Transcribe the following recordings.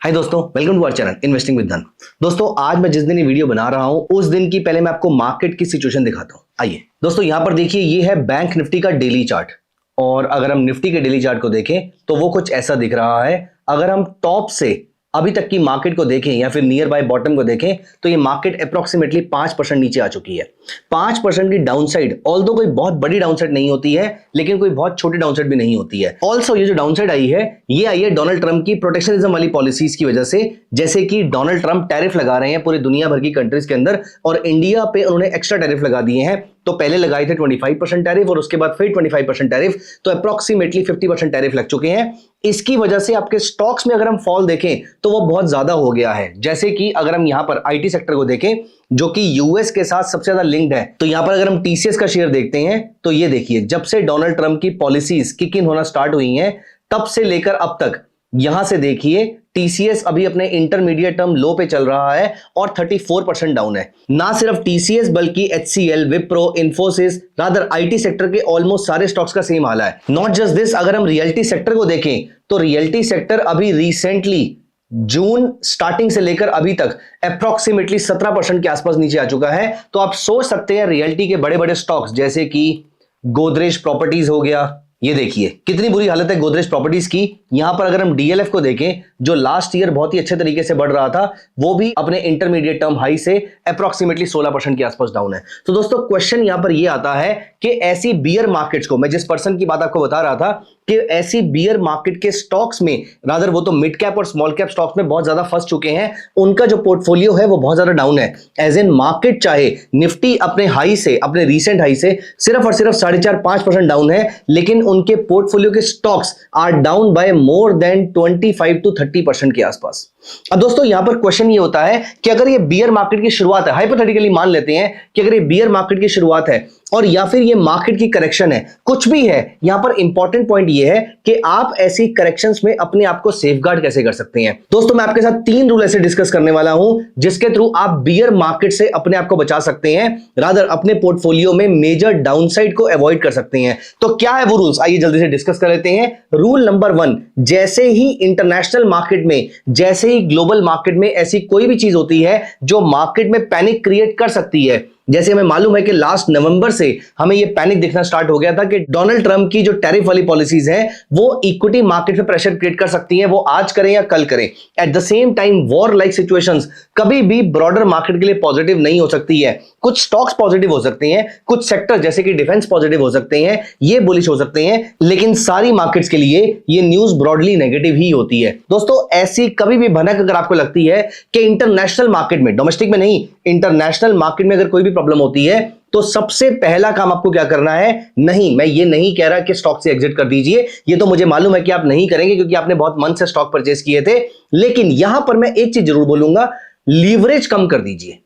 हाय दोस्तों, welcome to our channel investing with Dhan. दोस्तों, आज मैं जिस दिन ये वीडियो बना रहा हूं उस दिन की पहले मैं आपको मार्केट की सिचुएशन दिखाता हूं। आइए दोस्तों, यहां पर देखिए, ये है बैंक निफ्टी का डेली चार्ट। और अगर हम निफ्टी के डेली चार्ट को देखें तो वो कुछ ऐसा दिख रहा है। अगर हम टॉप से अभी तक की मार्केट को देखें या फिर नियर बाय बॉटम को देखें तो ये मार्केट अप्रोक्सीमेटली 5% नीचे आ चुकी है। 5% की डाउनसाइड, ऑल्दो कोई बहुत बड़ी डाउनसाइड नहीं होती है, लेकिन कोई बहुत छोटी डाउनसाइड भी नहीं होती है। ऑल्सो ये जो डाउनसाइड आई है, ये आई है डोनाल्ड ट्रंप की प्रोटेक्शनिज्म वाली पॉलिसीज की वजह से। जैसे कि डोनाल्ड ट्रंप टैरिफ लगा रहे हैं पूरी दुनिया भर की कंट्रीज के अंदर, और इंडिया पे उन्होंने एक्स्ट्रा टैरिफ लगा दिए हैं। तो पहले लगाए थे 25% टैरिफ और उसके बाद फिर 25% टैरिफ, तो अप्रोक्सीमेटली 50% टैरिफ लग चुके हैं। इसकी वजह से आपके स्टॉक्स में अगर हम फॉल देखें तो वो बहुत ज्यादा हो गया है। जैसे कि अगर हम यहां पर आईटी सेक्टर को देखें जो कि यूएस के साथ सबसे ज्यादा लिंक्ड है, तो यहां पर अगर हम टीसीएस का शेयर देखते हैं तो ये देखिए, जब से डोनाल्ड ट्रंप की पॉलिसीज किक इन होना स्टार्ट हुई हैं तब से लेकर अब तक, यहां से देखिए टीसीएस अभी अपने इंटरमीडिएट टर्म लो पे चल रहा है और 34% डाउन है। ना सिर्फ टीसीएस बल्कि HCL, Wipro, Infosys, rather IT sector के ऑलमोस्ट सारे स्टॉक्स का सेम हाल है। नॉट जस्ट दिस, अगर हम रियल्टी सेक्टर को देखें तो रियल्टी सेक्टर अभी रिसेंटली जून स्टार्टिंग से लेकर अभी तक अप्रोक्सीमेटली 17% के आसपास नीचे आ चुका है। तो आप सोच सकते हैं रियल्टी के बड़े बड़े स्टॉक्स जैसे कि गोदरेज प्रॉपर्टीज हो गया, ये देखिए कितनी बुरी हालत है गोदरेज प्रॉपर्टीज की। यहां पर अगर हम डीएलएफ को देखें जो लास्ट ईयर बहुत ही अच्छे तरीके से बढ़ रहा था, वो भी अपने इंटरमीडिएट टर्म हाई से अप्रोक्सीमेटली 16% के आसपास डाउन है। तो दोस्तों, क्वेश्चन यहां पर यह आता है कि ऐसी बियर मार्केट्स को, मैं जिस पर्सन की बात आपको बता रहा था कि ऐसी बियर मार्केट के स्टॉक्स में, रादर वो तो मिड कैप और स्मॉल कैप स्टॉक्स में बहुत ज्यादा फंस चुके हैं, उनका जो पोर्टफोलियो है वो बहुत ज्यादा डाउन है। एज इन मार्केट चाहे निफ्टी अपने हाई से, अपने रीसेंट हाई से सिर्फ और सिर्फ 4.5-5% डाउन है, लेकिन उनके पोर्टफोलियो के stocks are down by more than 25 to 30% के आसपास। अब दोस्तों, यहां पर क्वेश्चन ये होता है कि अगर ये बियर मार्केट की शुरुआत है, हाइपोथेटिकली मान लेते हैं कि अगर ये बियर मार्केट की शुरुआत है और या फिर ये मार्केट की करेक्शन है, कुछ भी है, यहां पर इंपॉर्टेंट पॉइंट ये है कि आप ऐसी करेक्शंस में अपने आप को सेफगार्ड कैसे कर सकते हैं। दोस्तों, मैं आपके साथ 3 रूल ऐसे डिस्कस करने वाला हूं जिसके थ्रू आप बियर मार्केट से अपने आप को बचा सकते हैं, रादर अपने पोर्टफोलियो में मेजर डाउनसाइड को अवॉइड कर सकते हैं। तो क्या है वो रूल्स, आइए जल्दी से डिस्कस कर लेते हैं। रूल नंबर 1, जैसे ही इंटरनेशनल मार्केट में, जैसे ही ग्लोबल मार्केट में ऐसी कोई भी चीज होती है जो मार्केट में पैनिक क्रिएट कर सकती है, जैसे हमें मालूम है कि लास्ट नवंबर से हमें यह पैनिक दिखना स्टार्ट हो गया था कि डोनाल्ड ट्रंप की जो टैरिफ वाली पॉलिसीज हैं वो इक्विटी मार्केट पे प्रेशर क्रिएट कर सकती हैं, वो आज करें या कल करें। Eight the same time war like situations कभी भी ब्रॉडर मार्केट के लिए पॉजिटिव नहीं हो सकती है। कुछ स्टॉक्स पॉजिटिव हो सकते हैं, कुछ सेक्टर जैसे कि डिफेंस पॉजिटिव हो सकते हैं, ये बुलिश हो सकते हैं, लेकिन सारी मार्केट्स के लिए ये न्यूज ब्रॉडली नेगेटिव ही होती है। दोस्तों, ऐसी कभी भी भनक अगर आपको लगती है कि इंटरनेशनल मार्केट में, डोमेस्टिक में नहीं, इंटरनेशनल मार्केट में अगर कोई भी प्रॉब्लम होती है, तो सबसे पहला काम आपको क्या करना है, नहीं, मैं ये नहीं कह रहा कि स्टॉक से एग्जिट कर दीजिए, ये तो मुझे मालूम है कि आप नहीं करेंगे क्योंकि आपने बहुत मन से स्टॉक परचेस किए थे, लेकिन यहां पर मैं एक चीज जरूर बोलूंगा, लीवरेज कम कर दीजिए।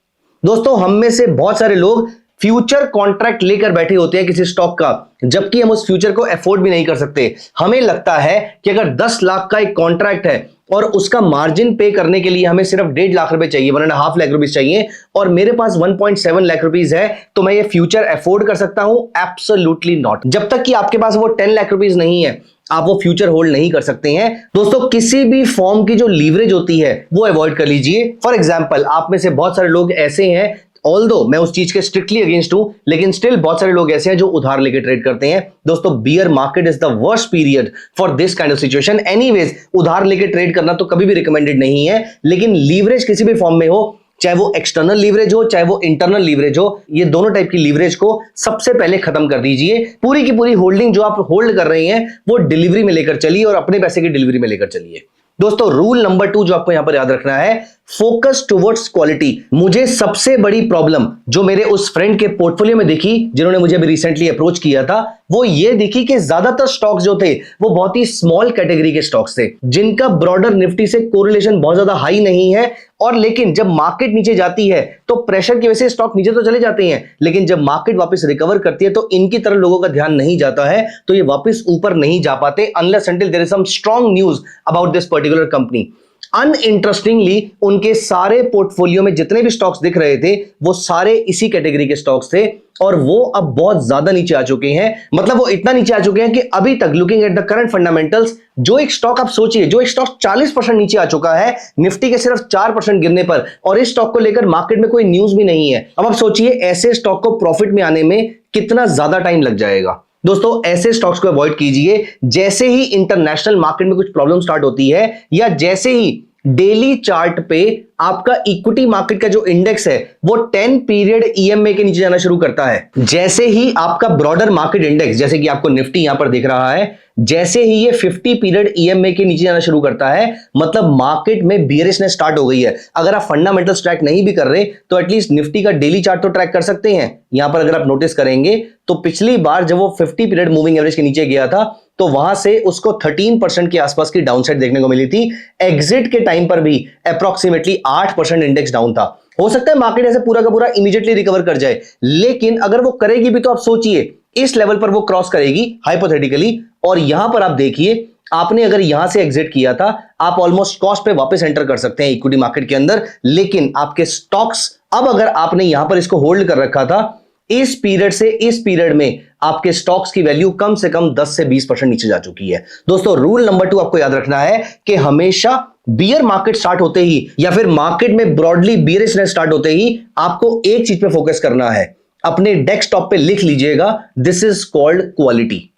दोस्तों, हम में से बहुत सारे लोग फ्यूचर कॉन्ट्रैक्ट लेकर बैठे होते हैं किसी स्टॉक का, जबकि हम उस फ्यूचर को अफोर्ड भी नहीं कर सकते। हमें लगता है कि अगर 10 लाख का एक कॉन्ट्रैक्ट है और उसका मार्जिन पे करने के लिए हमें सिर्फ 1.5 लाख रुपए चाहिए, 1.5 लाख रुपीस चाहिए, और मेरे पास 1.7 लाख रुपीस है, तो मैं ये फ्यूचर अफोर्ड कर सकता हूं? Absolutely not. जब तक कि आपके पास वो 10 लाख रुपीस नहीं है, आप वो फ्यूचर होल्ड नहीं कर सकते हैं। दोस्तों, किसी भी फॉर्म की जो लीवरेज होती है वो अवॉइड कर लीजिए। फॉर एग्जाम्पल, आप में से बहुत सारे लोग ऐसे हैं, ऑल्दो मैं उस चीज के स्ट्रिक्टली अगेंस्ट हूं, लेकिन स्टिल बहुत सारे लोग ऐसे हैं जो उधार लेके ट्रेड करते हैं। दोस्तों, bear market is the worst period for this kind of situation. Anyways, उधार लेके ट्रेड करना तो कभी भी रिकमेंडेड नहीं है, लेकिन लीवरेज किसी भी फॉर्म में हो, चाहे वो एक्सटर्नल लीवरेज हो चाहे वो इंटरनल लीवरेज हो, ये दोनों टाइप की लीवरेज को सबसे पहले खत्म कर दीजिए। पूरी की पूरी होल्डिंग जो आप होल्ड कर रहे हैं वो डिलीवरी में लेकर चलिए और अपने पैसे की डिलीवरी में लेकर चलिए। दोस्तों, रूल नंबर 2 जो आपको यहां पर याद रखना है, फोकस टुवर्ड्स क्वालिटी। मुझे सबसे बड़ी प्रॉब्लम जो मेरे उस फ्रेंड के पोर्टफोलियो में दिखी जिन्होंने मुझे अभी रिसेंटली अप्रोच किया था, वो ये दिखी कि ज्यादातर स्टॉक्स जो थे वो बहुत ही स्मॉल कैटेगरी के स्टॉक्स थे जिनका ब्रॉडर निफ्टी से कोरिलेशन बहुत ज्यादा हाई नहीं है, और लेकिन जब मार्केट नीचे जाती है तो प्रेशर की वजह से स्टॉक नीचे तो चले जाते हैं, लेकिन जब मार्केट वापस रिकवर करती है तो इनकी तरफ लोगों का ध्यान नहीं जाता है, तो ये वापस ऊपर नहीं जा पाते unless until there is some strong news about this particular company. Uninterestingly उनके सारे पोर्टफोलियो में जितने भी स्टॉक्स दिख रहे थे वो सारे इसी कैटेगरी के स्टॉक्स थे और वो अब बहुत ज्यादा नीचे आ चुके हैं। मतलब वो इतना नीचे आ चुके हैं कि अभी तक looking at the current fundamentals, जो एक स्टॉक आप सोचिए, जो एक स्टॉक 40% नीचे आ चुका है निफ्टी के सिर्फ 4% गिरने पर, और इस स्टॉक को लेकर मार्केट में कोई न्यूज भी नहीं है। अब आप सोचिए ऐसे स्टॉक को प्रॉफिट में आने में कितना ज्यादा टाइम लग जाएगा। दोस्तों ऐसे स्टॉक्स को अवॉइड कीजिए। जैसे ही इंटरनेशनल मार्केट में कुछ प्रॉब्लम स्टार्ट होती है या जैसे ही डेली चार्ट पे आपका इक्विटी मार्केट का जो इंडेक्स है वो 10 पीरियड ईएमए के नीचे जाना शुरू करता है, जैसे ही आपका ब्रॉडर मार्केट इंडेक्स, जैसे कि आपको निफ्टी यहां पर दिख रहा है, जैसे ही ये 50 पीरियड ईएमए के नीचे जाना शुरू करता है, मतलब मार्केट में बियरिशनेस स्टार्ट हो गई है। अगर आप फंडामेंटल्स ट्रैक नहीं भी कर रहे तो एटलीस्ट निफ्टी का डेली चार्ट तो ट्रैक कर सकते हैं। यहां पर अगर आप नोटिस करेंगे तो पिछली बार जब वो 50 पीरियड मूविंग एवरेज के नीचे गया था तो वहां से उसको 13% के आसपास की डाउनसाइड देखने को मिली थी। एग्जिट के टाइम पर भी अप्रॉक्सीमेटली 8% इंडेक्स डाउन था। हो सकता है मार्केट ऐसे पूरा का पूरा इमीडिएटली रिकवर कर जाए, लेकिन अगर वो करेगी भी तो आप सोचिए इस लेवल पर वो क्रॉस करेगी हाइपोथेटिकली, और यहां पर आप देखिए आपने अगर यहां से एग्जिट किया था आप ऑलमोस्ट कॉस्ट पे वापस एंटर कर सकते हैं इक्विटी मार्केट के अंदर। लेकिन आपके स्टॉक्स, अब अगर आपने यहां पर इसको होल्ड कर रखा था, इस पीरियड से इस पीरियड में आपके स्टॉक्स की वैल्यू कम से कम 10 से 20% नीचे जा चुकी है। दोस्तों रूल नंबर 2 आपको याद रखना है कि हमेशा बियर मार्केट स्टार्ट होते ही या फिर मार्केट में ब्रॉडली बियरिशनेस स्टार्ट होते ही आपको एक चीज पे फोकस करना है। अपने डेस्कटॉप पे लिख लीजिएगा, दिस इज कॉल्ड क्वालिटी।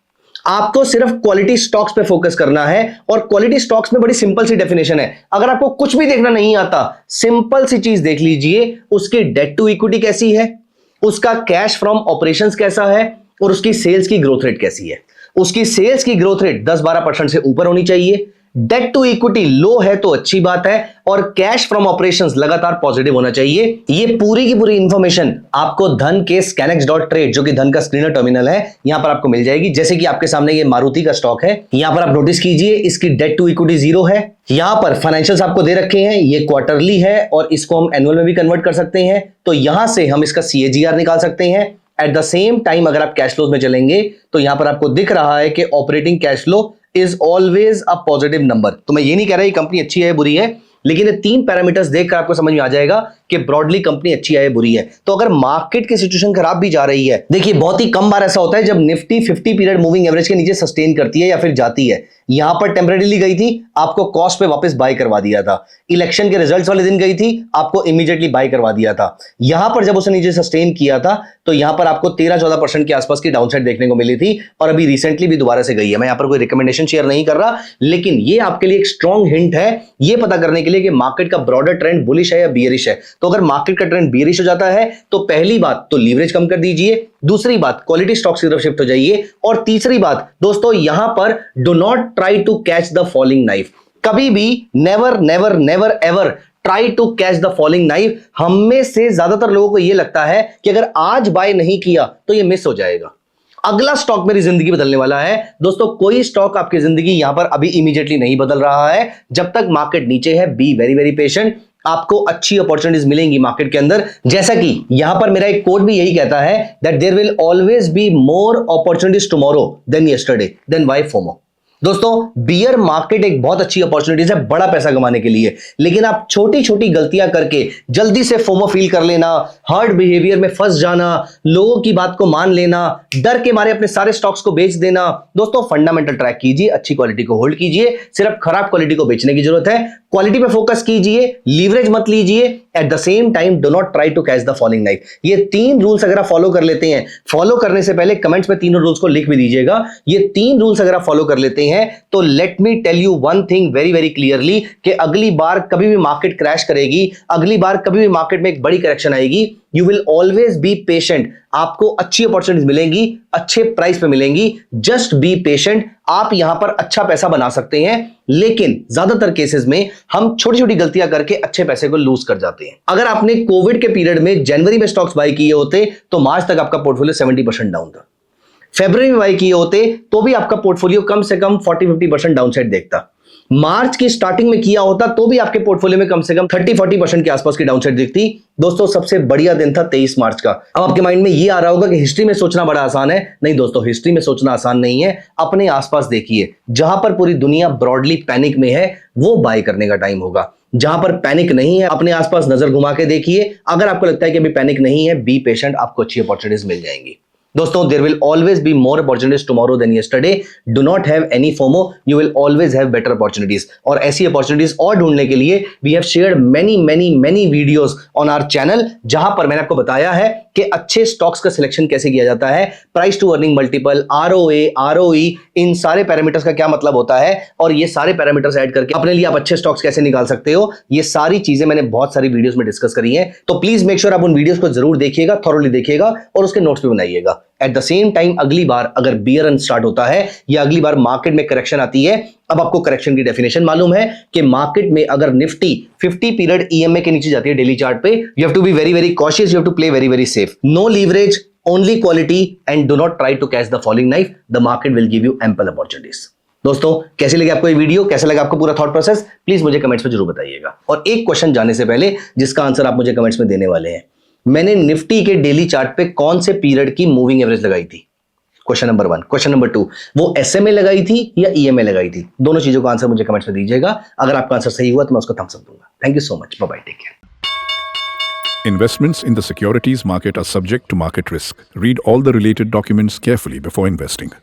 आपको सिर्फ क्वालिटी स्टॉक्स पे फोकस करना है, और क्वालिटी स्टॉक्स में बड़ी सिंपल सी डेफिनेशन है। अगर आपको कुछ भी देखना नहीं आता, सिंपल सी चीज देख लीजिए, उसकी डेट टू इक्विटी कैसी है, उसका कैश फ्रॉम ऑपरेशंस कैसा है, और उसकी सेल्स की ग्रोथ रेट कैसी है। उसकी सेल्स की ग्रोथ रेट 10-12% से ऊपर होनी चाहिए, डेट टू इक्विटी लो है तो अच्छी बात है, और कैश फ्रॉम ऑपरेशंस लगातार पॉजिटिव होना चाहिए। ये पूरी की पूरी इंफॉर्मेशन आपको धन के scanex.trade, जो कि धन का स्क्रीनर टर्मिनल है, यहां पर आपको मिल जाएगी। जैसे कि आपके सामने ये मारुति का स्टॉक है, यहां पर आप नोटिस कीजिए इसकी डेट टू इक्विटी 0 है। यहां पर फाइनेंशियल्स आपको दे रखे हैं, ये क्वार्टरली है और इसको हम एनुअल में भी कन्वर्ट कर सकते हैं, तो यहां से हम इसका CAGR निकाल सकते हैं। एट द सेम टाइम अगर आप कैश फ्लोज में चलेंगे तो यहां पर आपको दिख रहा है कि operating cash flow is always a positive number. तो मैं ये नहीं कह रहा ये कंपनी अच्छी है बुरी है, लेकिन ये 3 पैरामीटर्स देखकर आपको समझ में आ जाएगा कि ब्रॉडली कंपनी अच्छी है बुरी है। तो अगर मार्केट की सिचुएशन खराब भी जा रही है, देखिए बहुत ही कम बार ऐसा होता है जब निफ्टी 50 पीरियड मूविंग एवरेज के नीचे सस्टेन करती है या फिर जाती है। यहां पर टेम्परेरीली गई थी, आपको कॉस्ट पे वापस बाय करवा दिया था। इलेक्शन के रिजल्ट्स वाले दिन गई थी, आपको इमीडिएटली बाय करवा दिया था। यहां पर जब उसने नीचे सस्टेन किया था तो यहां पर आपको 13-14% के आसपास की डाउनसाइड देखने को मिली थी, और अभी रिसेंटली भी दोबारा से गई है। मैं यहां पर कोई रिकमेंडेशन शेयर नहीं कर रहा, लेकिन ये आपके लिए एक स्ट्रॉन्ग हिंट है ये पता करने के लिए कि मार्केट का ब्रॉडर ट्रेंड बुलिश है या बियरिश है। तो अगर मार्केट का ट्रेंड बियरिश हो जाता है तो पहली बात तो लीवरेज कम कर दीजिए, दूसरी बात क्वालिटी स्टॉक्स की तरफ शिफ्ट हो जाइए, और तीसरी बात दोस्तों यहां पर do not try to catch the falling knife. कभी भी never never never ever try to catch the falling knife. हम में से ज्यादातर लोगों को यह लगता है कि अगर आज बाय नहीं किया तो यह मिस हो जाएगा, अगला स्टॉक मेरी जिंदगी बदलने वाला है। दोस्तों कोई स्टॉक आपकी जिंदगी यहां पर अभी इमीडिएटली नहीं बदल रहा है। जब तक मार्केट नीचे है, बी वेरी वेरी पेशेंट, आपको अच्छी अपॉर्चुनिटीज मिलेंगी मार्केट के अंदर। जैसा कि यहां पर मेरा एक कोट भी यही कहता है that there will always be more opportunities tomorrow than yesterday, then why FOMO. दोस्तों बियर मार्केट एक बहुत अच्छी अपॉर्चुनिटीज है बड़ा पैसा कमाने के लिए, लेकिन आप छोटी छोटी गलतियां करके जल्दी से फोमो फील कर लेना, हर्ड बिहेवियर में फंस जाना, लोगों की बात को मान लेना, डर के मारे अपने सारे स्टॉक्स को बेच देना। दोस्तों फंडामेंटल ट्रैक कीजिए, अच्छी क्वालिटी को होल्ड कीजिए, सिर्फ खराब क्वालिटी को बेचने की जरूरत है। क्वालिटी पे फोकस कीजिए, लीवरेज मत लीजिए, at the same time do not try to catch the falling knife. ये 3 रूल्स अगर आप फॉलो कर लेते हैं, फॉलो करने से पहले कमेंट्स में तीनों रूल्स को लिख भी दीजिएगा। ये 3 रूल्स अगर आप फॉलो कर लेते हैं तो let me tell you one thing very very clearly कि अगली बार कभी भी मार्केट क्रैश करेगी, अगली बार कभी भी मार्केट में एक बड़ी करेक्शन आएगी, you will always be patient. आपको अच्छी अपॉर्चुनिटीज मिलेंगी, अच्छे प्राइस पे मिलेंगी, जस्ट बी पेशेंट। आप यहां पर अच्छा पैसा बना सकते हैं, लेकिन ज्यादातर केसेस में हम छोटी छोटी गलतियां करके अच्छे पैसे को लूज कर जाते हैं। अगर आपने कोविड के पीरियड में जनवरी में स्टॉक्स बाय किए होते तो मार्च तक आपका पोर्टफोलियो 70% डाउन था। फरवरी में बाय किए होते तो भी आपका पोर्टफोलियो कम से कम 40-50% डाउनसाइड देखता। मार्च की स्टार्टिंग में किया होता तो भी आपके पोर्टफोलियो में कम से कम 30-40% के आसपास की डाउनसाइड दिखती। दोस्तों सबसे बढ़िया दिन था 23 मार्च का। अब आपके माइंड में ये आ रहा होगा कि हिस्ट्री में सोचना बड़ा आसान है। नहीं दोस्तों, हिस्ट्री में सोचना आसान नहीं है। अपने आसपास देखिए, जहां पर पूरी दुनिया ब्रॉडली पैनिक में है वो बाय करने का टाइम होगा। जहां पर पैनिक नहीं है अपने आसपास नजर घुमा के देखिए। अगर आपको लगता है कि अभी पैनिक नहीं है, बी पेशेंट, आपको अच्छी अपॉर्चुनिटीज मिल जाएंगी। दोस्तों, there will always be more opportunities tomorrow than yesterday. Do not have any FOMO. You will always have better opportunities. और ऐसी opportunities और ढूंढने के लिए we have shared many videos on our channel, जहां पर मैंने आपको बताया है कि अच्छे स्टॉक्स का सिलेक्शन कैसे किया जाता है, price to earning multiple, ROA, ROE, इन सारे पैरामीटर्स का क्या मतलब होता है और ये सारे पैरामीटर्स ऐड करके अपने लिए आप अच्छे स्टॉक्स कैसे निकाल सकते हो। ये सारी चीजें मैंने बहुत सारी वीडियोस में डिस्कस करी हैं। तो प्लीज मेक श्योर आप उन वीडियोस को जरूर देखिएगा, थॉरोली देखिएगा और उसके नोट्स भी बनाइएगा। एट द सेम टाइम अगली बार अगर बियर रन स्टार्ट होता है या अगली बार मार्केट में करेक्शन आती है, अब आपको करेक्शन की डेफिनेशन मालूम है कि मार्केट में अगर निफ्टी 50 पीरियड EMA के नीचे जाती है डेली चार्ट पे, you have to be very cautious, you have to play very safe, no leverage, only quality and do not try to catch the falling knife. The market will give you ample opportunities. दोस्तों, कैसे लगे आपको ये video, कैसा लगा आपको पूरा thought process, please मुझे कमेंट्स में जरूर बताइएगा। और एक क्वेश्चन जाने से पहले जिसका आंसर आप मुझे कमेंट्स में देने वाले हैं, मैंने निफ्टी के डेली चार्ट पे कौन से पीरियड की मूविंग एवरेज लगाई थी? Question number 1। क्वेश्चन नंबर 2, वो SMA लगाई थी या EMA लगाई थी? दोनों चीजों का आंसर मुझे कमेंट्स में दीजिएगा। अगर आपका आंसर सही हुआ तो मैं उसको थम्स अप दूंगा। Thank you so much, bye bye, take care. Investments in the securities market are subject to market risk. Read all the related documents carefully before investing.